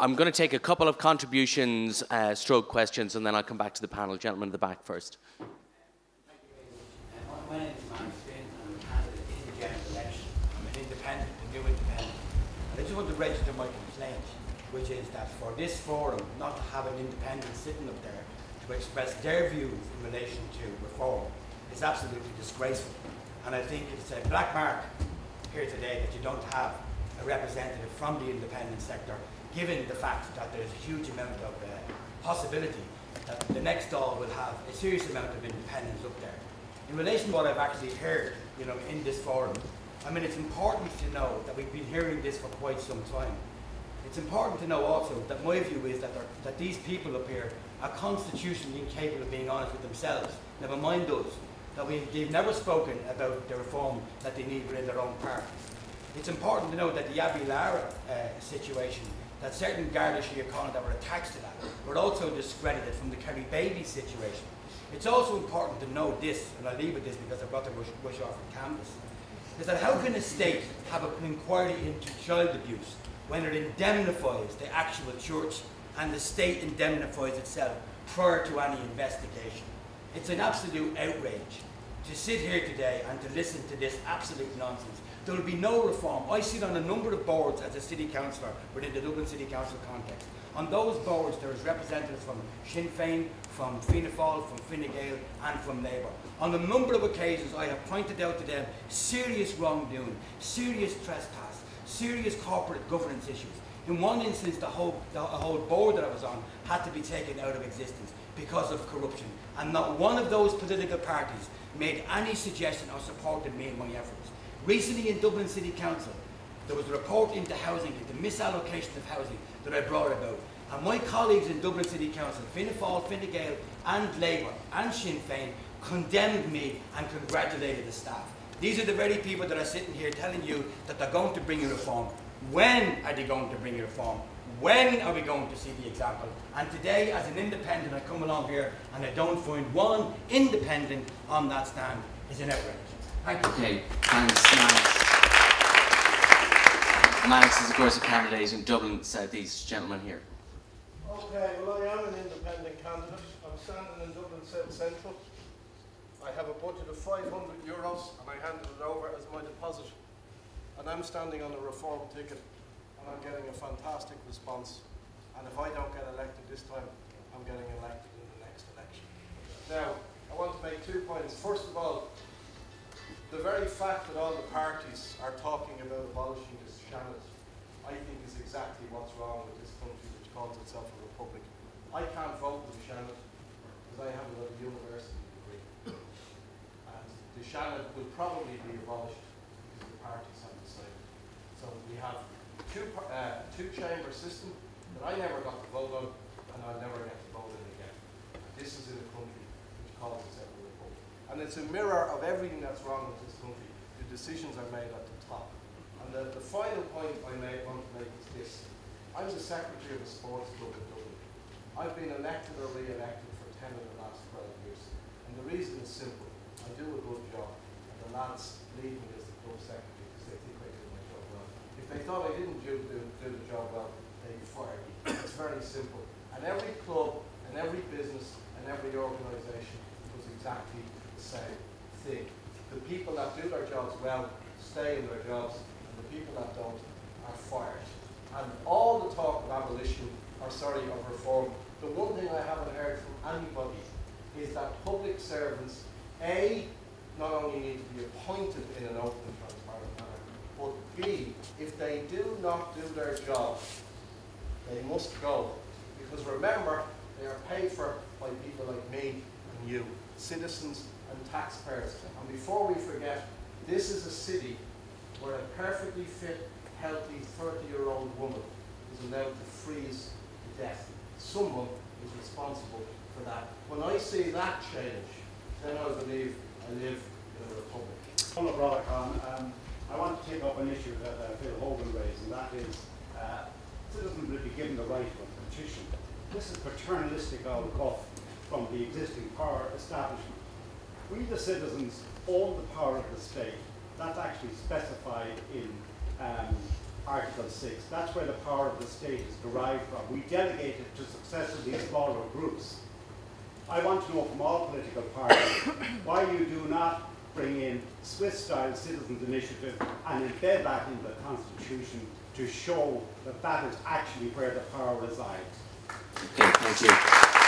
I'm going to take a couple of contributions, stroke questions, and then I'll come back to the panel. Gentleman in the back first. Thank you very much. My name is Mark Finn, and I'm a candidate in the general election. I'm an independent, a new independent. And I just want to register my complaint, which is that for this forum not to have an independent sitting up there to express their views in relation to reform is absolutely disgraceful. And I think it's a black mark here today that you don't have a representative from the independent sector, given the fact that there's a huge amount of possibility that the next Dáil will have a serious amount of independence up there. In relation to what I've actually heard, in this forum, I mean, it's important to know that we've been hearing this for quite some time. It's important to know also that my view is that these people up here are constitutionally incapable of being honest with themselves, never mind us, that they've never spoken about the reform that they need within their own parties. It's important to know that the Abbey Lara situation, that certain Garda Síochána that were attached to that were also discredited from the Kerry Baby situation. It's also important to know this, and I'll leave with this because I've got to rush off the canvas, is that how can a state have an inquiry into child abuse when it indemnifies the actual church and the state indemnifies itself prior to any investigation? It's an absolute outrage to sit here today and to listen to this absolute nonsense. There will be no reform. I sit on a number of boards as a city councillor within the Dublin City Council context. On those boards there is representatives from Sinn Féin, from Fianna Fáil, from Fine Gael and from Labour. On a number of occasions I have pointed out to them serious wrongdoing, serious trespass, serious corporate governance issues. In one instance the whole board that I was on had to be taken out of existence because of corruption, and not one of those political parties made any suggestion or supported me in my efforts. Recently in Dublin City Council, there was a report into housing, into misallocation of housing that I brought about. And my colleagues in Dublin City Council, Fianna Fáil, Fine Gael and Labour and Sinn Féin, condemned me and congratulated the staff. These are the very people that are sitting here telling you that they're going to bring a reform. When are they going to bring a reform? When are we going to see the example? And today, as an independent, I come along here and I don't find one independent on that stand. Is an outrage. Thank you. Okay, thanks, Max. Max is, of course, a candidate in Dublin South East. Gentleman here. Okay, well, I am an independent candidate. I'm standing in Dublin South Central. I have a budget of €500 and I handed it over as my deposit. And I'm standing on a reform ticket and I'm getting a fantastic response. And if I don't get elected this time, I'm getting elected in the next election. Now, I want to make 2 points. First of all, the very fact that all the parties are talking about abolishing this Seanad, I think is exactly what's wrong with this country which calls itself a republic. I can't vote for the Seanad because I haven't got a university degree. And the Seanad will probably be abolished because the parties have decided. So we have two-chamber system that I never got to vote on and I'll never get to vote in again. This is in a country which calls itself a republic. And it's a mirror of everything that's wrong with this country. The decisions are made at the top. And the final point I want to make is this. I'm the secretary of a sports club in Dublin. I've been elected or re-elected for 10 of the last 12 years. And the reason is simple. I do a good job. And the lads leave me as the club secretary because they think I do my job well. If they thought I didn't do the job well, they'd fire me. It's very simple. And every club and every business and every organisation does exactly the same thing. The people that do their jobs well stay in their jobs, and the people that don't are fired. And all the talk of abolition, of reform, the one thing I haven't heard from anybody is that public servants, A, not only need to be appointed in an open and transparent manner, but B, if they do not do their jobs, they must go. Because remember, they are paid for by people like me and you, citizens and taxpayers. And before we forget, this is a city where a perfectly fit, healthy 30-year-old woman is allowed to freeze to death. Someone is responsible for that. When I see that change, then I believe I live in a republic. Conor Brothercon, I want to take up an issue that Phil Hogan raised, and that is citizens will be given the right to a petition. This is paternalistic out of guff from the existing power establishment. We, the citizens, own the power of the state. That's actually specified in Article 6. That's where the power of the state is derived from. We delegate it to successively smaller groups. I want to know from all political parties why you do not bring in Swiss-style citizens' initiative and embed that in the Constitution to show that that is actually where the power resides. Okay, thank you.